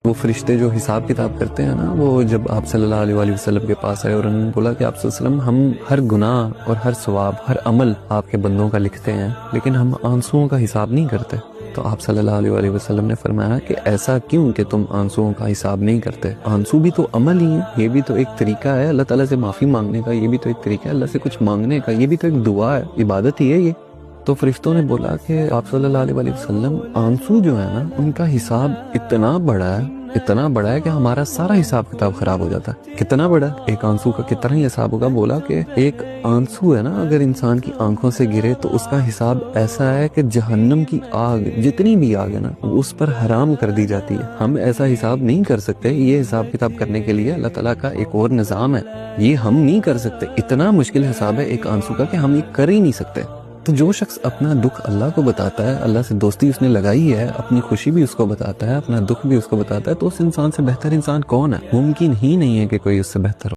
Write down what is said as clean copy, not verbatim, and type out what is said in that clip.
وہ فرشتے جو حساب کتاب کرتے ہیں نا، وہ جب آپ صلی اللہ علیہ وسلم کے پاس آئے اور انہوں نے بولا کہ آپ صلی اللہ علیہ وسلم ہم ہر گناہ اور ہر ثواب، ہر عمل آپ کے بندوں کا لکھتے ہیں، لیکن ہم آنسوؤں کا حساب نہیں کرتے. تو آپ صلی اللہ علیہ وسلم نے فرمایا کہ ایسا کیوں کہ تم آنسوؤں کا حساب نہیں کرتے؟ آنسو بھی تو عمل ہی ہیں، یہ بھی تو ایک طریقہ ہے اللہ تعالیٰ سے معافی مانگنے کا، یہ بھی تو ایک طریقہ ہے اللہ سے کچھ مانگنے کا، یہ بھی تو ایک دعا ہے، عبادت ہی ہے یہ. تو فرشتوں نے بولا کہ آپ صلی اللہ علیہ وسلم آنسو جو ہے نا ان کا حساب اتنا بڑا ہے کہ ہمارا سارا حساب کتاب خراب ہو جاتا ہے. کتنا بڑا؟ ایک آنسو کا کتنا ہی حساب ہوگا. بولا کہ ایک آنسو ہے نا اگر انسان کی آنکھوں سے گرے تو اس کا حساب ایسا ہے کہ جہنم کی آگ، جتنی بھی آگ ہے نا، اس پر حرام کر دی جاتی ہے. ہم ایسا حساب نہیں کر سکتے. یہ حساب کتاب کرنے کے لیے اللہ تعالیٰ کا ایک اور نظام ہے، یہ ہم نہیں کر سکتے. اتنا مشکل حساب ہے ایک آنسو کا کہ ہم یہ کر ہی نہیں سکتے. تو جو شخص اپنا دکھ اللہ کو بتاتا ہے، اللہ سے دوستی اس نے لگائی ہے، اپنی خوشی بھی اس کو بتاتا ہے، اپنا دکھ بھی اس کو بتاتا ہے، تو اس انسان سے بہتر انسان کون ہے؟ ممکن ہی نہیں ہے کہ کوئی اس سے بہتر ہو.